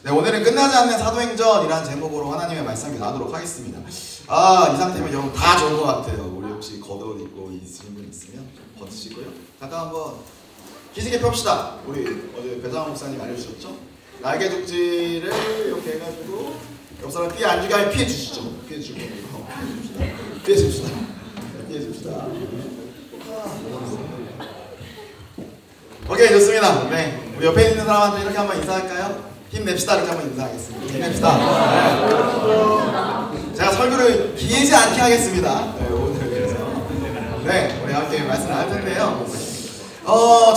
네, 오늘은 끝나지 않는 사도행전이라는 제목으로 하나님의 말씀을 나누도록 하겠습니다. 이 상태면 여러분 다 좋은 것 같아요. 우리 혹시 겉옷 입고 있으신 분 있으면 벗으시고요. 잠깐 한번 기지개 펴봅시다. 우리 어제 배상환 목사님 알려주셨죠? 날개 족지를 이렇게 해가지고 옆 사람 피해 안 주게 하면 피해 주시죠. 피해 주시고 피해 줍시다. 피해 줍시다. 오케이, 좋습니다. 네, 우리 옆에 있는 사람한테 이렇게 한번 인사할까요? 힘냅시다. 이렇게 한번 인사하겠습니다. 힘냅시다. 네. 제가 설교를 길지 않게 하겠습니다. 네, 오늘 그래서 네, 우리 함께 말씀을 할 텐데요.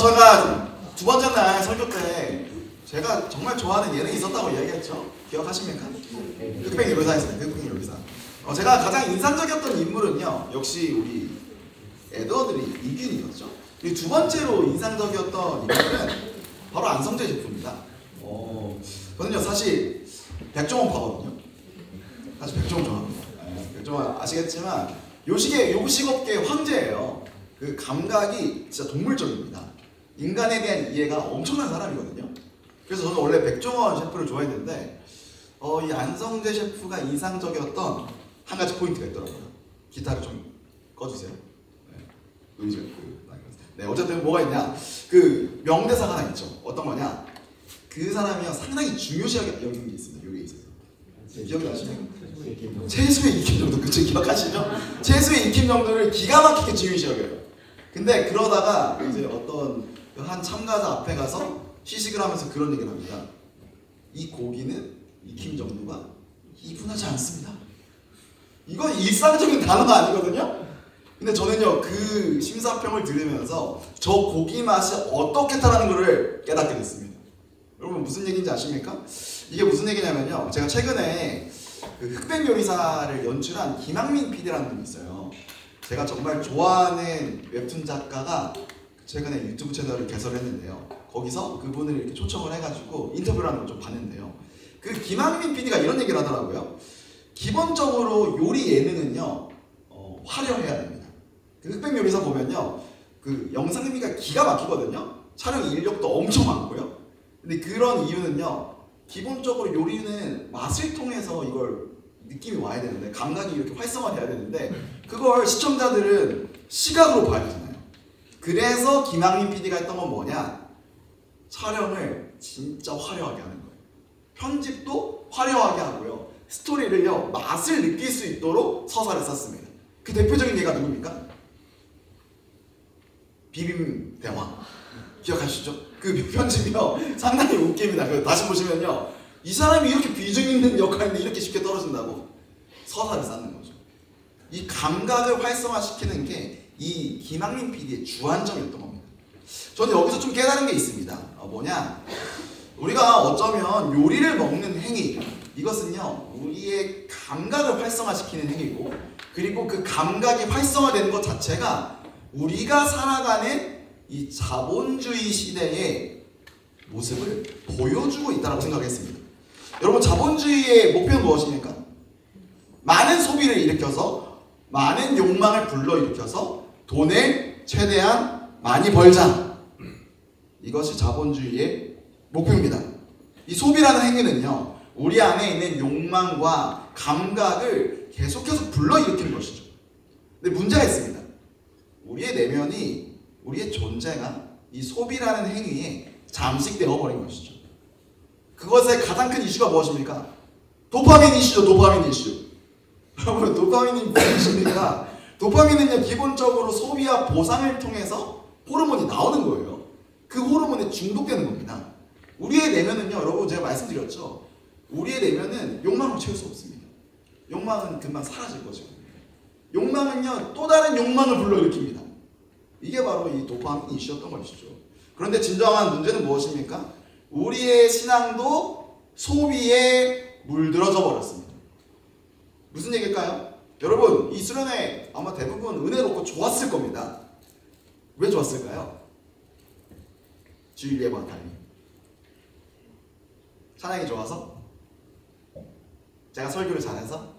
제가 두 번째 날 설교 때 제가 정말 좋아하는 예능이 있었다고 이야기했죠. 기억하십니까? 흑백 요리사였습니다. 흑백 요리사. 제가 가장 인상적이었던 인물은요, 역시 우리 에드워드 이균이었죠. 이 두 번째로 인상적이었던 인물은 바로 안성재 셰프입니다. 저는요 사실 백종원 파거든요. 사실 백종원 좋아합니다. 백종원 아시겠지만 요식업계 황제예요. 그 감각이 진짜 동물적입니다. 인간에 대한 이해가 엄청난 사람이거든요. 그래서 저는 원래 백종원 셰프를 좋아했는데 이 안성재 셰프가 인상적이었던 한 가지 포인트가 있더라고요. 기타를 좀 꺼주세요. 네, 어쨌든 뭐가 있냐? 그 명대사가 하나 있죠. 어떤 거냐? 그 사람이요 상당히 중요시하게 여기는 게 있습니다. 요리에 있어서. 기억나시나요? 최소의 익힘 정도, 그쵸? 기억하시죠? 최소의 익힘 정도를 기가 막히게 중요시하게요. 근데 그러다가 이제 어떤 한 참가자 앞에 가서 시식을 하면서 그런 얘기를 합니다. 이 고기는 익힘 정도가 이분하지 않습니다. 이건 일상적인 단어가 아니거든요. 근데 저는요 그 심사평을 들으면서 저 고기 맛이 어떻겠다라는 것을 깨닫게 됐습니다. 여러분 무슨 얘기인지 아십니까? 이게 무슨 얘기냐면요, 제가 최근에 그 흑백 요리사를 연출한 김학민 PD라는 분이 있어요. 제가 정말 좋아하는 웹툰 작가가 최근에 유튜브 채널을 개설했는데요, 거기서 그분을 이렇게 초청을 해가지고 인터뷰를 하는 걸 좀 봤는데요, 그 김학민 PD가 이런 얘기를 하더라고요. 기본적으로 요리 예능은요 화려해야 됩니다. 그 흑백 요리사 보면요 그 영상미가 기가 막히거든요. 촬영 인력도 엄청 많고요. 근데 그런 이유는요, 기본적으로 요리는 맛을 통해서 이걸 느낌이 와야 되는데, 감각이 이렇게 활성화돼야 되는데, 그걸 시청자들은 시각으로 봐야 되잖아요. 그래서 김학민 PD가 했던 건 뭐냐, 촬영을 진짜 화려하게 하는 거예요. 편집도 화려하게 하고요, 스토리를요 맛을 느낄 수 있도록 서사를 썼습니다. 그 대표적인 예가 누굽니까? 비빔 대화 기억하시죠? 그 편집이요 상당히 웃깁니다. 다시 보시면요, 이 사람이 이렇게 비중 있는 역할인데 이렇게 쉽게 떨어진다고? 서사를 쌓는 거죠. 이 감각을 활성화시키는 게 이 김학민 PD의 주안점이었던 겁니다. 저는 여기서 좀 깨달은 게 있습니다. 뭐냐, 우리가 어쩌면 요리를 먹는 행위, 이것은요 우리의 감각을 활성화시키는 행위고, 그리고 그 감각이 활성화되는 것 자체가 우리가 살아가는 이 자본주의 시대의 모습을 보여주고 있다고 생각했습니다. 여러분, 자본주의의 목표는 무엇입니까? 많은 소비를 일으켜서 많은 욕망을 불러일으켜서 돈을 최대한 많이 벌자, 이것이 자본주의의 목표입니다. 이 소비라는 행위는요 우리 안에 있는 욕망과 감각을 계속해서 불러일으키는 것이죠. 근데 문제가 있습니다. 우리의 내면이, 우리의 존재가 이 소비라는 행위에 잠식되어 버린 것이죠. 그것의 가장 큰 이슈가 무엇입니까? 도파민 이슈죠. 도파민 이슈. 여러분, 도파민이 무엇입니까? 도파민은요 기본적으로 소비와 보상을 통해서 호르몬이 나오는 거예요. 그 호르몬에 중독되는 겁니다. 우리의 내면은요, 여러분 제가 말씀드렸죠, 우리의 내면은 욕망을 채울 수 없습니다. 욕망은 금방 사라질 것이고, 욕망은요 또 다른 욕망을 불러일으킵니다. 이게 바로 이 도파민 이슈였던 것이죠. 그런데 진정한 문제는 무엇입니까? 우리의 신앙도 소비에 물들어져 버렸습니다. 무슨 얘기일까요? 여러분, 이 수련회 아마 대부분 은혜롭고 좋았을 겁니다. 왜 좋았을까요? 주일 예방 타임, 찬양이 좋아서? 제가 설교를 잘해서?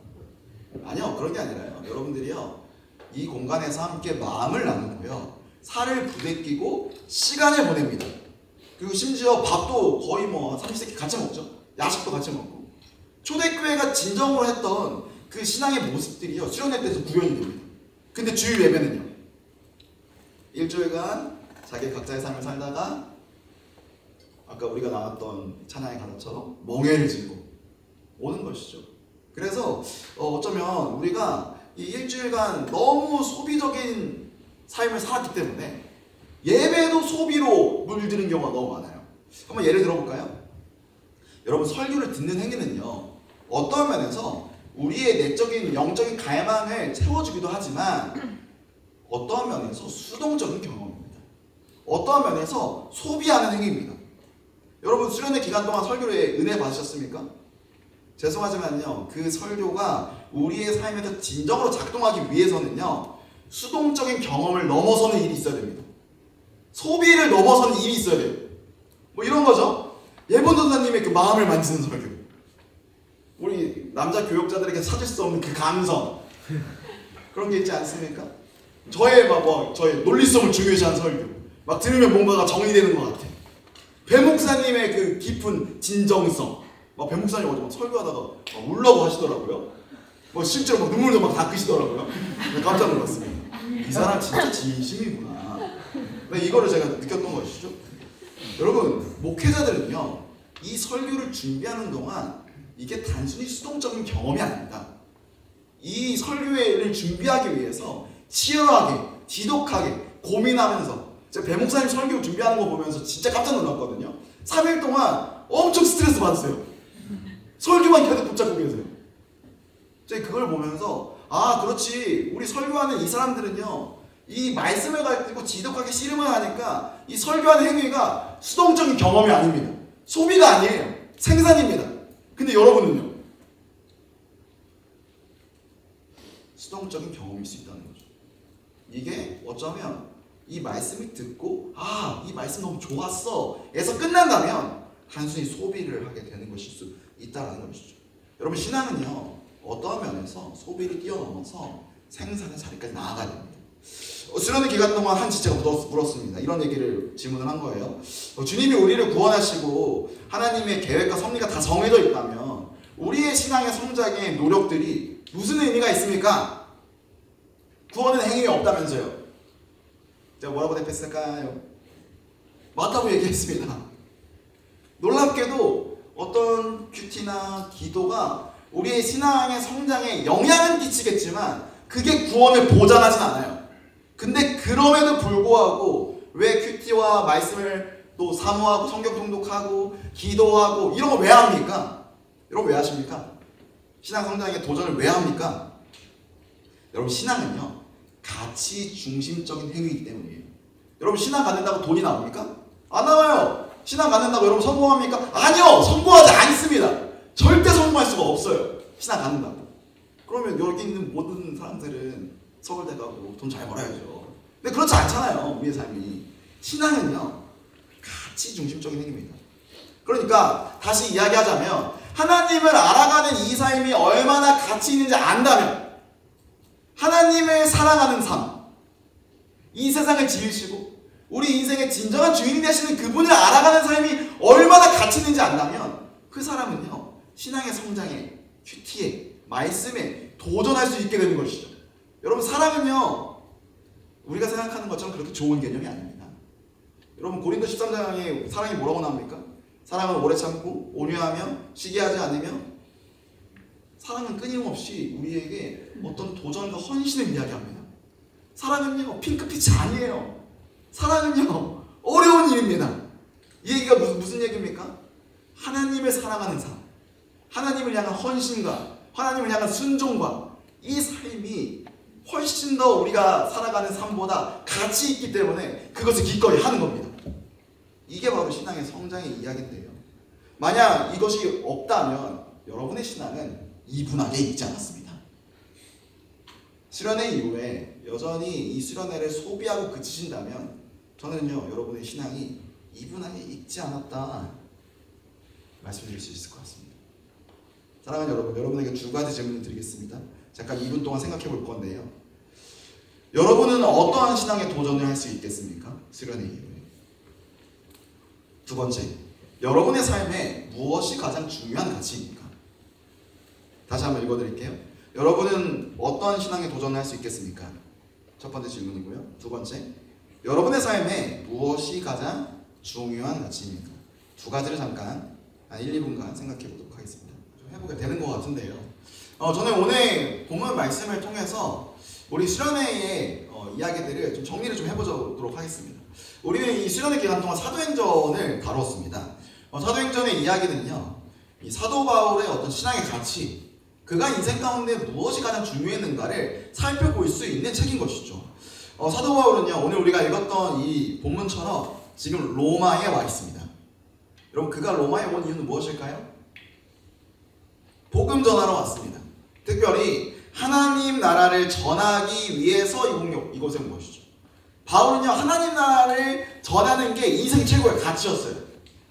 아니요, 그런 게 아니라요, 여러분들이요 이 공간에서 함께 마음을 나누고요, 살을 부대끼고 시간을 보냅니다. 그리고 심지어 밥도 거의 뭐 30세끼 같이 먹죠. 야식도 같이 먹고. 초대교회가 진정으로 했던 그 신앙의 모습들이요, 수련회 때에서 구현이 됩니다. 근데 주일 예배는요, 일주일간 자기 각자의 삶을 살다가 아까 우리가 나왔던 찬양의 가사처럼 멍에를 지고 오는 것이죠. 그래서 어쩌면 우리가 이 일주일간 너무 소비적인 삶을 살았기 때문에 예배도 소비로 물드는 경우가 너무 많아요. 한번 예를 들어볼까요? 여러분, 설교를 듣는 행위는요, 어떠한 면에서 우리의 내적인 영적인 갈망을 채워주기도 하지만 어떠한 면에서 수동적인 경험입니다. 어떠한 면에서 소비하는 행위입니다. 여러분, 수련회 기간 동안 설교를 은혜 받으셨습니까? 죄송하지만요, 그 설교가 우리의 삶에서 진정으로 작동하기 위해서는요, 수동적인 경험을 넘어서는 일이 있어야 됩니다. 소비를 넘어서는 일이 있어야 돼요. 뭐 이런 거죠. 예본 전사님의 그 마음을 만지는 설교, 우리 남자 교역자들에게 찾을 수 없는 그 감성, 그런 게 있지 않습니까? 저의 논리성을 중요시한 설교, 막 들으면 뭔가가 정리되는 것 같아. 배 목사님의 그 깊은 진정성, 배 목사님 어제 막 설교하다가 막 울라고 하시더라고요. 실제로 막 눈물도 막 닦으시더라고요. 깜짝 놀랐습니다. 이 사람 진짜 진심이구나. 이거를 제가 느꼈던 것이죠. 여러분, 목회자들은요, 이 설교를 준비하는 동안 이게 단순히 수동적인 경험이 아닙니다. 이 설교회를 준비하기 위해서 치열하게, 지독하게 고민하면서, 제가 배 목사님 설교 준비하는 거 보면서 진짜 깜짝 놀랐거든요. 3일 동안 엄청 스트레스 받았어요. 설교만 계속 붙잡고 계세요. 제가 그걸 보면서, 아, 그렇지, 우리 설교하는 이 사람들은요, 이 말씀을 가지고 지독하게 씨름을 하니까 이 설교하는 행위가 수동적인 경험이 아닙니다. 소비가 아니에요. 생산입니다. 근데 여러분은요, 수동적인 경험일 수 있다는 거죠. 이게 어쩌면 이 말씀을 듣고, 아, 이 말씀 너무 좋았어 에서 끝난다면 단순히 소비를 하게 되는 것일 수 있다는 것이죠. 여러분, 신앙은요, 어떠한 면에서 소비를 뛰어넘어서 생산의 자리까지 나아가야 됩니다. 수련회 기간 동안 한 지체가 물었습니다. 이런 얘기를 질문을 한 거예요. 주님이 우리를 구원하시고 하나님의 계획과 섭리가 다 정해져 있다면 우리의 신앙의 성장의 노력들이 무슨 의미가 있습니까? 구원은 행위가 없다면서요. 제가 뭐라고 대답했을까요? 맞다고 얘기했습니다. 놀랍게도 어떤 큐티나 기도가 우리의 신앙의 성장에 영향은 끼치겠지만 그게 구원을 보장하진 않아요. 근데 그럼에도 불구하고 왜 큐티와 말씀을 또 사모하고 성경 통독하고 기도하고 이런 거 왜 합니까? 여러분, 왜 하십니까? 신앙 성장에 도전을 왜 합니까? 여러분, 신앙은요, 가치 중심적인 행위이기 때문이에요. 여러분, 신앙 갖는다고 돈이 나옵니까? 안 나와요. 신앙 갖는다고 여러분 성공합니까? 아니요, 성공하지 않습니다. 절대 성공할 수가 없어요. 신앙 갖는다고. 그러면 여기 있는 모든 사람들은 서울대 가고 돈 잘 벌어야죠. 근데 그렇지 않잖아요, 우리의 삶이. 신앙은요, 가치 중심적인 행위입니다. 그러니까 다시 이야기하자면 하나님을 알아가는 이 삶이 얼마나 가치 있는지 안다면, 하나님을 사랑하는 삶, 이 세상을 지으시고 우리 인생의 진정한 주인이 되시는 그분을 알아가는 삶이 얼마나 가치 있는지 안다면 그 사람은요, 신앙의 성장에, 큐티에, 말씀에 도전할 수 있게 되는 것이죠. 여러분, 사랑은요, 우리가 생각하는 것처럼 그렇게 좋은 개념이 아닙니다. 여러분, 고린도 13장에 사랑이 뭐라고 나옵니까? 사랑은 오래 참고 온유하며 시기하지 않으며, 사랑은 끊임없이 우리에게 어떤 도전과 헌신을 이야기합니다. 사랑은요, 핑크빛이 아니에요. 사랑은요, 어려운 일입니다. 이 얘기가 무슨 얘기입니까? 하나님을 사랑하는 삶, 하나님을 향한 헌신과 하나님을 향한 순종과 이 삶이 훨씬 더 우리가 살아가는 삶보다 가치 있기 때문에 그것을 기꺼이 하는 겁니다. 이게 바로 신앙의 성장의 이야기인데요. 만약 이것이 없다면 여러분의 신앙은 이분하게 있지 않았습니다. 수련회 이후에 여전히 이 수련회를 소비하고 그치신다면 저는요, 여러분의 신앙이 이분하게 있지 않았다 말씀드릴 수 있을 것 같습니다. 사랑하는 여러분, 여러분에게 두 가지 질문을 드리겠습니다. 잠깐 2분 동안 생각해 볼 건데요. 여러분은 어떠한 신앙에 도전을 할 수 있겠습니까? 수련회 이후에. 두 번째, 여러분의 삶에 무엇이 가장 중요한 가치입니까? 다시 한번 읽어드릴게요. 여러분은 어떠한 신앙에 도전할 수 있겠습니까? 첫 번째 질문이고요. 두 번째, 여러분의 삶에 무엇이 가장 중요한 가치입니까? 두 가지를 잠깐 1, 2분간 생각해 보도록 하겠습니다. 좀 해보게 되는 것 같은데요. 저는 오늘 본문 말씀을 통해서 우리 수련회의 이야기들을 좀 정리를 좀 해보도록 하겠습니다. 우리는 이 수련회 기간 동안 사도행전을 다루었습니다. 사도행전의 이야기는요, 이 사도 바울의 어떤 신앙의 가치, 그가 인생 가운데 무엇이 가장 중요했는가를 살펴볼 수 있는 책인 것이죠. 사도 바울은요, 오늘 우리가 읽었던 이 본문처럼 지금 로마에 와 있습니다. 여러분, 그가 로마에 온 이유는 무엇일까요? 복음 전하러 왔습니다. 특별히 하나님 나라를 전하기 위해서 이곳에 온 것이죠. 바울은요, 하나님 나라를 전하는 게 인생 최고의 가치였어요.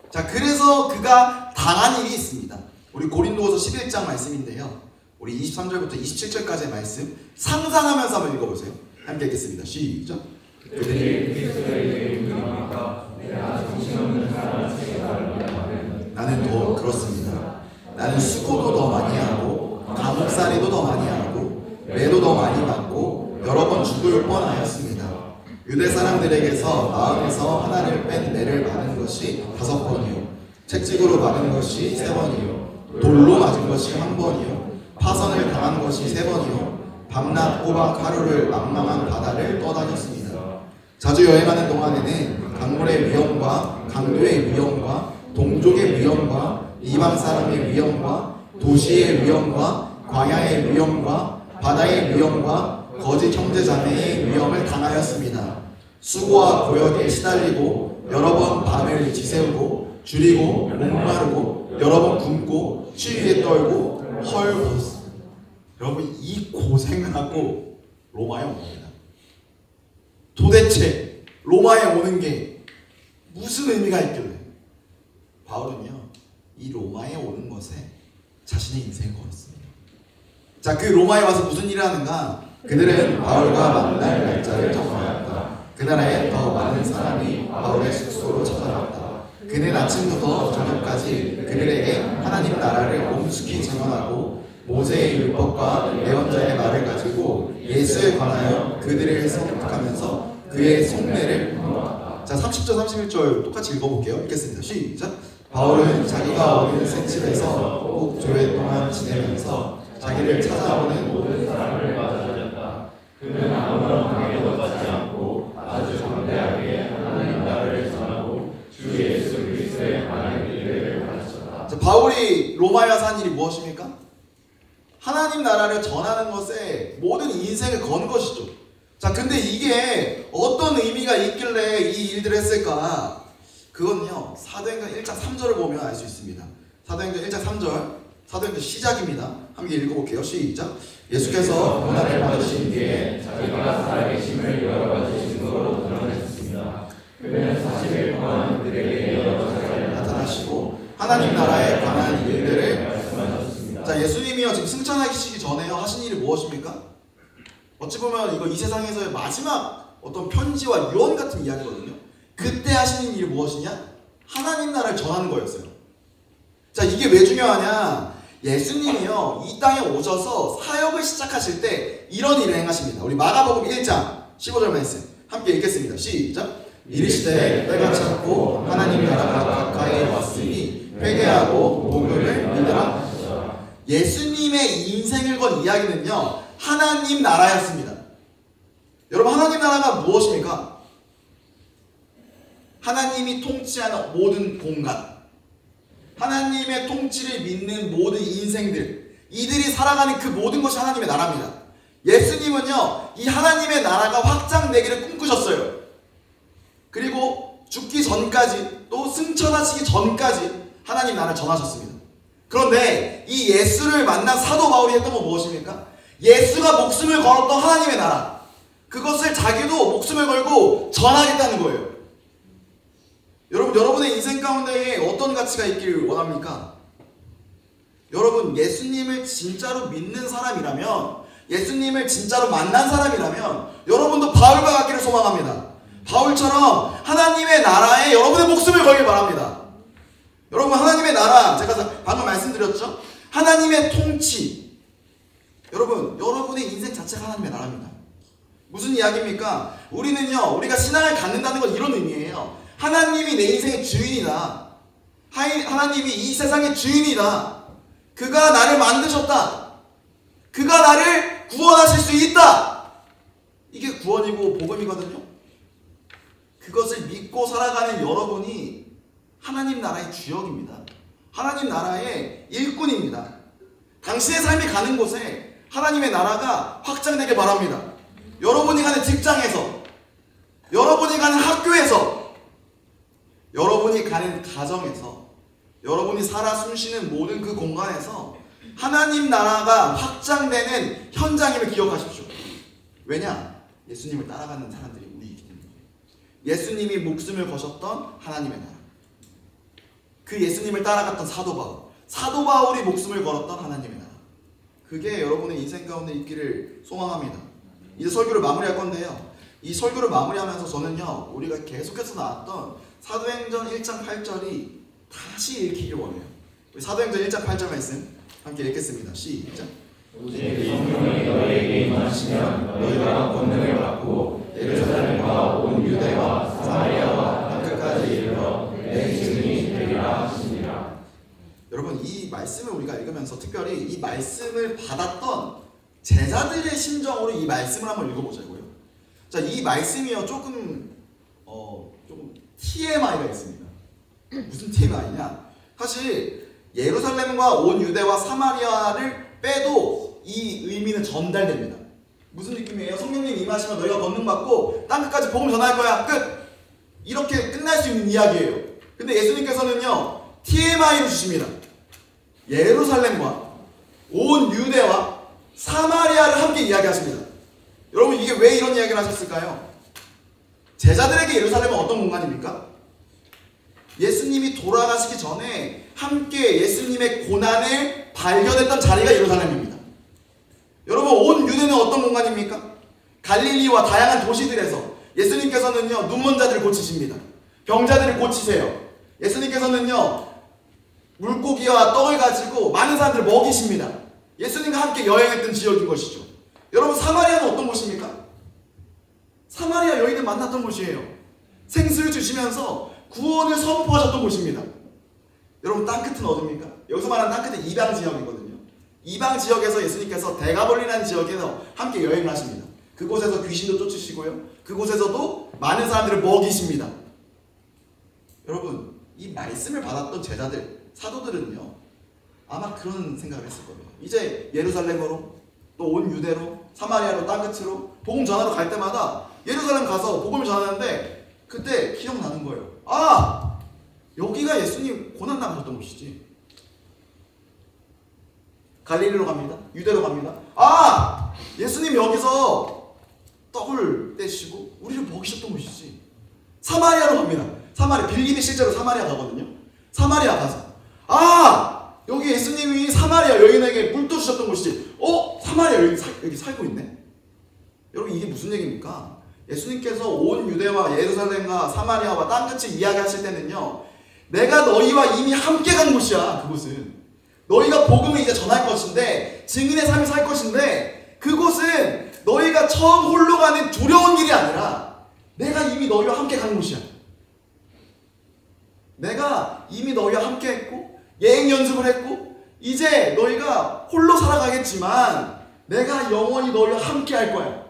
자, 그래서 그가 당한 일이 있습니다. 우리 고린도후서 11장 말씀인데요, 우리 23절부터 27절까지의 말씀 상상하면서 한번 읽어보세요. 함께 읽겠습니다. 시작. 그들이 그리스도에게 유명하니까 내가 정신없는 사람을 생각하는 나는 더 그렇습니다. 나는 수고도 더 많이 하고 감옥살이도 더 많이 하고 매도 더 많이 받고 여러 번 죽을 뻔하였습니다. 유대 사람들에게서 마음에서 하나를 뺀 매를 맞은 것이 5번이요, 채찍으로 맞은 것이 3번이요, 돌로 맞은 것이 1번이요, 파선을 당한 것이 3번이요, 밤낮 꼬박 하루를 망망한 바다를 떠다녔습니다. 자주 여행하는 동안에는 강물의 위험과 강도의 위험과 동족의 위험과 이방 사람의 위험과 도시의 위험과 광야의 위험과 바다의 위험과 거짓 형제자매의 위험을 당하였습니다. 수고와 고역에 시달리고 여러 번 밤을 지새우고 줄이고 목마르고 여러 번 굶고 추위에 떨고 헐벗었습니다. 여러분, 이 고생을 하고 로마에 온 겁니다. 도대체 로마에 오는 게 무슨 의미가 있길래 바울은요, 이 로마에 오는 것에 자신의 인생을 걸었습니다. 자, 그 로마에 와서 무슨 일을 하는가? 그들은 바울과 만날 날짜를 정하였다. 그날에 더 많은 사람이 바울의 숙소로 찾아왔다. 그는 아침부터 저녁까지 그들에게 하나님 나라를 엄숙히 증언하고 모세의 율법과 예언자의 말을 가지고 예수에 관하여 그들을 설득하면서 그의 속내를 풀어왔다. 자, 30절 31절 똑같이 읽어볼게요. 읽겠습니다. 시작. 바울은 자기가 어린 셋집에서 꼭 조회 동안 지내면서 자기를 찾아오는 모든 사람을 맞아들였다. 그는 아무런 방해도 받지 않고 아주 담대하게 하나님 나라를 전하고 주 예수 그리스도의 하나님 일을 가르쳤다. 자, 바울이 로마에 와서 한 일이 무엇입니까? 하나님 나라를 전하는 것에 모든 인생을 건 것이죠. 자, 근데 이게 어떤 의미가 있길래 이 일들을 했을까? 그건요, 사도행전 1장 3절을 보면 알 수 있습니다. 사도행전 1장 3절, 사도행전 시작입니다. 함께 읽어볼게요. 시작. 예수께서 고난을 받으신 뒤에 자기가 살아계심을 여러 가지 증거로 드러내셨습니다. 그는 40일 동안 그들에게 여러 차례 나타나시고 하나님 나라에 관한 일들을 말씀하셨습니다. 자, 예수님이요, 지금 승천하시기 전에요 하신 일이 무엇입니까? 어찌 보면 이거 이 세상에서의 마지막 어떤 편지와 유언 같은 이야기거든요. 그때 하시는 일이 무엇이냐? 하나님 나라를 전하는 거였어요. 자, 이게 왜 중요하냐? 예수님이요, 이 땅에 오셔서 사역을 시작하실 때 이런 일을 행하십니다. 우리 마가복음 1장 15절 말씀 함께 읽겠습니다. 시작. 이르시되 때가 찼고 하나님 나라가 가까이 왔으니 회개하고 복음을 믿으라. 예수님의 인생을 건 이야기는요, 하나님 나라였습니다. 여러분, 하나님 나라가 무엇입니까? 하나님이 통치하는 모든 공간, 하나님의 통치를 믿는 모든 인생들, 이들이 살아가는 그 모든 것이 하나님의 나라입니다. 예수님은요, 이 하나님의 나라가 확장되기를 꿈꾸셨어요. 그리고 죽기 전까지, 또 승천하시기 전까지 하나님 나라를 전하셨습니다. 그런데 이 예수를 만난 사도 바울이 했던 건 무엇입니까? 예수가 목숨을 걸었던 하나님의 나라, 그것을 자기도 목숨을 걸고 전하겠다는 거예요. 여러분의 인생 가운데에 어떤 가치가 있길 원합니까? 여러분, 예수님을 진짜로 믿는 사람이라면, 예수님을 진짜로 만난 사람이라면 여러분도 바울과 같기를 소망합니다. 바울처럼 하나님의 나라에 여러분의 목숨을 걸길 바랍니다. 여러분, 하나님의 나라, 제가 방금 말씀드렸죠? 하나님의 통치. 여러분, 여러분의 인생 자체가 하나님의 나라입니다. 무슨 이야기입니까? 우리는요, 우리가 신앙을 갖는다는 건 이런 의미예요. 하나님이 내 인생의 주인이다. 하나님이 이 세상의 주인이다. 그가 나를 만드셨다. 그가 나를 구원하실 수 있다. 이게 구원이고 복음이거든요. 그것을 믿고 살아가는 여러분이 하나님 나라의 주역입니다. 하나님 나라의 일꾼입니다. 당신의 삶이 가는 곳에 하나님의 나라가 확장되길 바랍니다. 여러분이 가는 직장에서, 여러분이 가는 학교에서, 여러분이 가는 가정에서, 여러분이 살아 숨쉬는 모든 그 공간에서 하나님 나라가 확장되는 현장임을 기억하십시오. 왜냐? 예수님을 따라가는 사람들이 우리이기 때문에. 예수님이 목숨을 거셨던 하나님의 나라. 그 예수님을 따라갔던 사도 바울이 목숨을 걸었던 하나님의 나라. 그게 여러분의 인생 가운데 있기를 소망합니다. 이제 설교를 마무리할 건데요. 이 설교를 마무리하면서 저는요, 우리가 계속해서 나왔던 사도행전 1장 8절이 다시 읽히길 원해요. 우리 사도행전 1장 8절 말씀 함께 읽겠습니다. 시작. 오직 성령이 너희에게 임하시면 너희가 권능을 받고 예루살렘과 온 유대와 사마리아와 땅끝까지 이르러 내 증인이 되리라 하시니라. 여러분, 이 말씀을 우리가 읽으면서 특별히 이 말씀을 받았던 제자들의 심정으로 이 말씀을 한번 읽어보자고요. 자, 이 말씀이요, 조금 TMI가 있습니다. 무슨 TMI냐? 사실 예루살렘과 온 유대와 사마리아를 빼도 이 의미는 전달됩니다. 무슨 느낌이에요? 성령님 임하시면 너희가 권능 받고 땅끝까지 복음 전할 거야. 끝! 이렇게 끝날 수 있는 이야기예요. 근데 예수님께서는요, TMI를 주십니다. 예루살렘과 온 유대와 사마리아를 함께 이야기하십니다. 여러분, 이게 왜 이런 이야기를 하셨을까요? 제자들에게 예루살렘은 어떤 공간입니까? 예수님이 돌아가시기 전에 함께 예수님의 고난을 발견했던 자리가 예루살렘입니다. 여러분, 온 유대는 어떤 공간입니까? 갈릴리와 다양한 도시들에서 예수님께서는요, 눈먼 자들을 고치십니다. 병자들을 고치세요. 예수님께서는요, 물고기와 떡을 가지고 많은 사람들을 먹이십니다. 예수님과 함께 여행했던 지역인 것이죠. 여러분, 사마리아는 어떤 곳입니까? 사마리아 여인을 만났던 곳이에요. 생수를 주시면서 구원을 선포하셨던 곳입니다. 여러분, 땅끝은 어디입니까? 여기서 말하는 땅끝은 이방 지역이거든요. 이방 지역에서 예수님께서 데가볼리라는 지역에서 함께 여행을 하십니다. 그곳에서 귀신도 쫓으시고요, 그곳에서도 많은 사람들을 먹이십니다. 여러분, 이 말씀을 받았던 제자들, 사도들은요, 아마 그런 생각을 했을 거예요. 이제 예루살렘으로, 또 온 유대로, 사마리아로, 땅끝으로 복음 전하러 갈 때마다 예루살렘 가서 복음을 전하는데 그때 기억나는 거예요. 아! 여기가 예수님 고난 당하셨던 곳이지. 갈릴리로 갑니다. 유대로 갑니다. 아! 예수님 여기서 떡을 떼시고 우리를 먹이셨던 곳이지. 사마리아로 갑니다. 빌립이 실제로 사마리아 가거든요. 사마리아 가서 아! 여기 예수님이 사마리아 여인에게 물도 주셨던 곳이지. 사마리아 여기 살고 있네? 여러분, 이게 무슨 얘기입니까? 예수님께서 온 유대와 예루살렘과 사마리아와 땅끝을 이야기하실 때는요, 내가 너희와 이미 함께 간 곳이야. 그곳은 너희가 복음을 이제 전할 것인데, 증인의 삶을 살 것인데, 그곳은 너희가 처음 홀로 가는 두려운 길이 아니라 내가 이미 너희와 함께 간 곳이야. 내가 이미 너희와 함께 했고 예행 연습을 했고 이제 너희가 홀로 살아가겠지만 내가 영원히 너희와 함께 할 거야.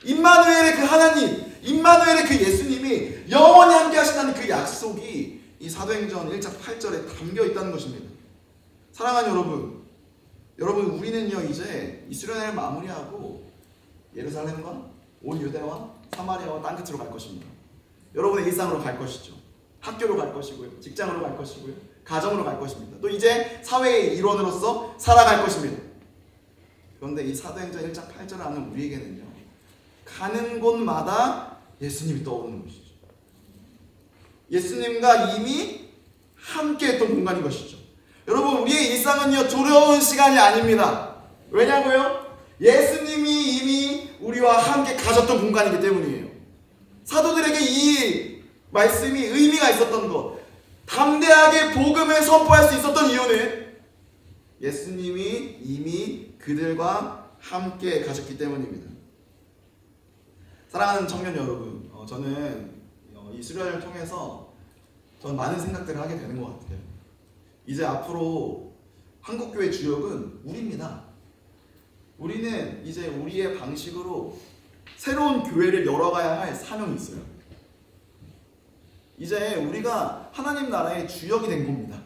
임마누엘의 그 하나님, 임마누엘의 그 예수님이 영원히 함께 하신다는 그 약속이 이 사도행전 1장 8절에 담겨 있다는 것입니다. 사랑하는 여러분, 우리는요, 이제 이 수련회를 마무리하고 예루살렘과 온 유대와 사마리아와 땅끝으로 갈 것입니다. 여러분의 일상으로 갈 것이죠. 학교로 갈 것이고요, 직장으로 갈 것이고요, 가정으로 갈 것입니다. 또 이제 사회의 일원으로서 살아갈 것입니다. 그런데 이 사도행전 1장 8절을 아는 우리에게는요, 가는 곳마다 예수님이 떠오르는 것이죠. 예수님과 이미 함께 했던 공간인 것이죠. 여러분, 우리의 일상은요, 두려운 시간이 아닙니다. 왜냐고요? 예수님이 이미 우리와 함께 가셨던 공간이기 때문이에요. 사도들에게 이 말씀이 의미가 있었던 것, 담대하게 복음을 선포할 수 있었던 이유는 예수님이 이미 그들과 함께 가셨기 때문입니다. 사랑하는 청년 여러분, 저는 이 수련을 통해서 저는 많은 생각들을 하게 되는 것 같아요. 이제 앞으로 한국교회 주역은 우리입니다. 우리는 이제 우리의 방식으로 새로운 교회를 열어가야 할 사명이 있어요. 이제 우리가 하나님 나라의 주역이 된 겁니다.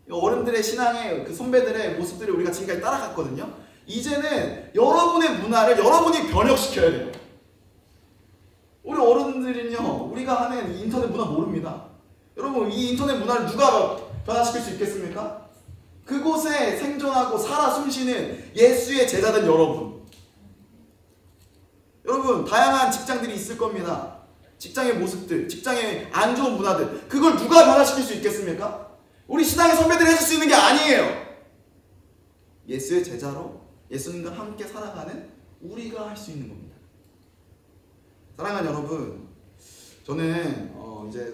어른들의 신앙의 그 선배들의 모습들을 우리가 지금까지 따라갔거든요. 이제는 여러분의 문화를 여러분이 변혁시켜야 돼요. 우리 어른들은요, 우리가 하는 이 인터넷 문화 모릅니다. 여러분, 이 인터넷 문화를 누가 변화시킬 수 있겠습니까? 그곳에 생존하고 살아 숨쉬는 예수의 제자들 여러분. 여러분, 다양한 직장들이 있을 겁니다. 직장의 모습들, 직장의 안 좋은 문화들, 그걸 누가 변화시킬 수 있겠습니까? 우리 신앙의 선배들이 해줄 수 있는 게 아니에요. 예수의 제자로 예수님과 함께 살아가는 우리가 할 수 있는 겁니다. 사랑하는 여러분, 저는 이제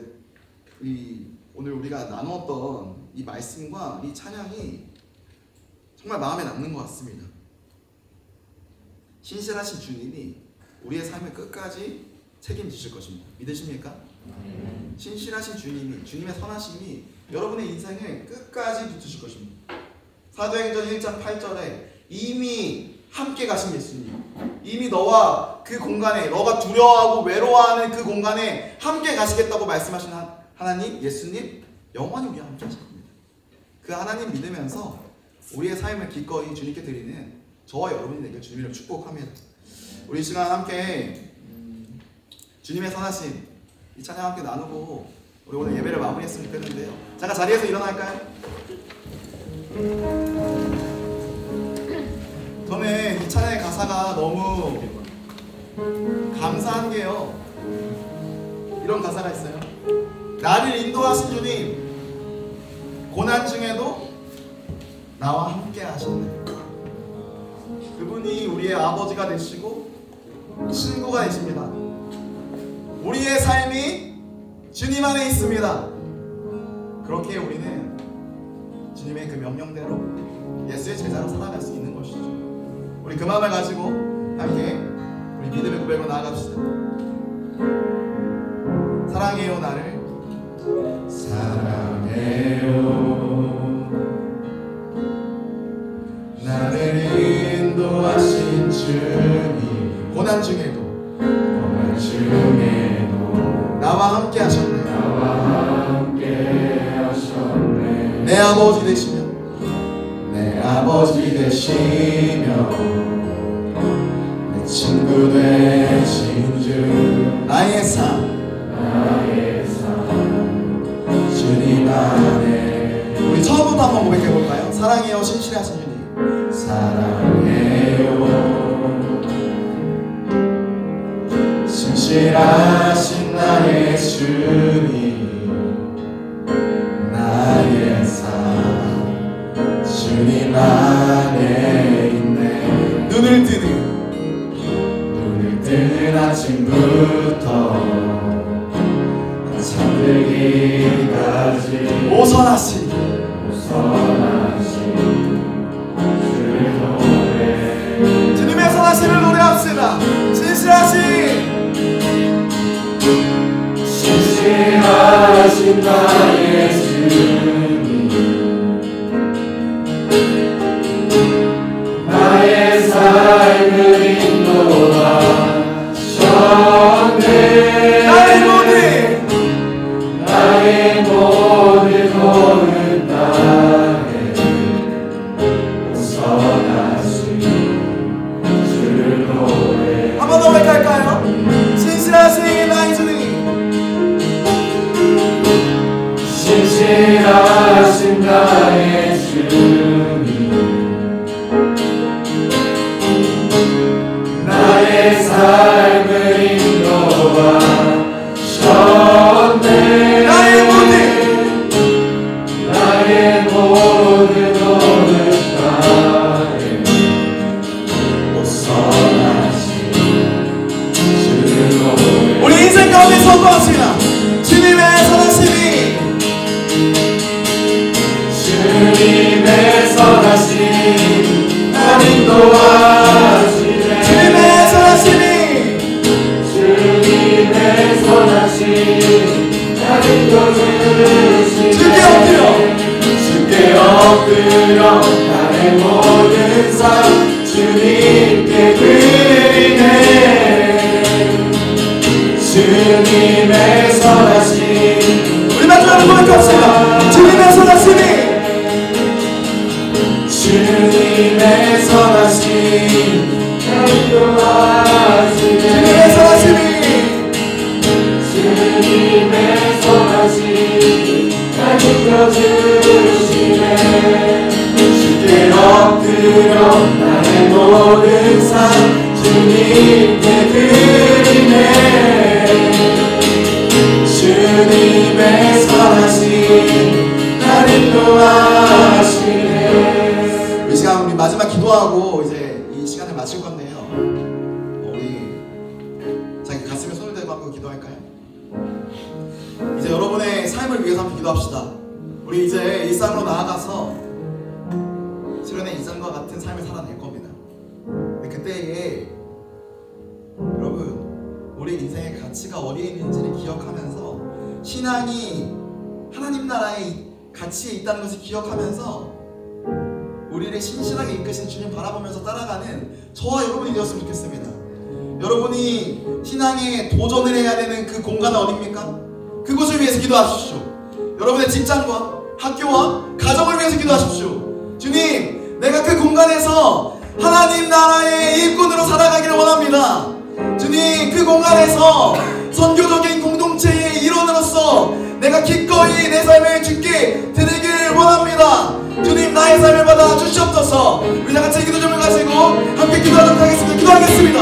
오늘 우리가 나누었던 이 말씀과 이 찬양이 정말 마음에 남는 것 같습니다. 신실하신 주님이 우리의 삶을 끝까지 책임지실 것입니다. 믿으십니까? 신실하신 주님이, 주님의 선하심이 여러분의 인생을 끝까지 붙으실 것입니다. 사도행전 1장 8절에 이미 함께 가신 예수님, 이미 너와 그 공간에, 너가 두려워하고 외로워하는 그 공간에 함께 가시겠다고 말씀하신 하나님, 예수님, 영원히 우리와 함께 하실 겁니다. 그 하나님 믿으면서 우리의 삶을 기꺼이 주님께 드리는 저와 여러분이 되길 주님을 축복합니다. 우리 이 시간 함께 주님의 선하심 이 찬양 함께 나누고 우리 오늘 예배를 마무리했으면 좋겠는데요. 잠깐 자리에서 일어날까요? 저는 이 찬양의 가사가 너무 감사한 게요, 이런 가사가 있어요. 나를 인도하신 주님, 고난 중에도 나와 함께 하셨네. 그분이 우리의 아버지가 되시고 친구가 되십니다. 우리의 삶이 주님 안에 있습니다. 그렇게 우리는 주님의 그 명령대로 예수의 제자로 살아갈 수 있는 것이죠. 우리 그 마음을 가지고 함께 우리 믿음의 고백으로 나아갑시다. 사랑해요 나를, 사랑해요 나를 인도하신 주님, 고난 중에도 나와 함께 하셨네. 내 아버지 되시며 내 친구 되신 주, 나의 삶 주님 안에. 우리 처음부터 한번 고백해 볼까요? 사랑해요 신실하신 주님, 사랑해요 신실하신 나의 주님, 나의 삶 주님 안에 있네. 눈을 뜨는 아침부터 잠들기까지 오선하신 주를 노래, 주님의 선하심을 노래합시다. 신실하신 나의 주님, 나의 삶을 인도하셨네. 인도하시네 주님의 선하심이 주님의 선하심 나를 펴주시네 주께 엎드려 나의 모든 삶 주님께 드리네 주님의 선하심 우리 마지막으로 고백합시다. 주님의 선하심이 주님의 선하심 나를 인도하시네 주님의 선하심이 주님의 선하심 날 지켜주시네 주께 엎드려 나의 모든 삶 주님께 드리네 주님의 선하심 날 인도하시네 이 시간 우리 마지막 기도하고 이제 이 시간을 마칠 건데요. 우리 자기 가슴에 손을 대고 한번 기도할까요? 이제 여러분의 삶을 위해서 한번 기도합시다. 우리 이제 일상으로 나아가서 실현의 이전과 같은 삶을 살아낼 겁니다. 근데 그때에 여러분 우리 인생의 가치가 어디에 있는지를 기억하면서 신앙이 하나님 나라의 가치에 있다는 것을 기억하면서 우리를 신실하게 이끄신 주님 바라보면서 따라가는 저와 여러분이 되었으면 좋겠습니다. 여러분이 신앙에 도전을 해야 되는 그 공간은 어디입니까? 그곳을 위해서 기도하십시오. 여러분의 직장과 학교와 가정을 위해서 기도하십시오. 주님, 내가 그 공간에서 하나님 나라의 일꾼으로 살아가기를 원합니다. 주님, 그 공간에서 선교적인 공동체의 일원으로서 내가 기꺼이 내 삶을 주께 드리길 원합니다. 주님, 나의 삶을 받아 주시옵소서. 우리 다 같이 기도 좀 가지고 함께 기도하도록 하겠습니다. 기도하겠습니다.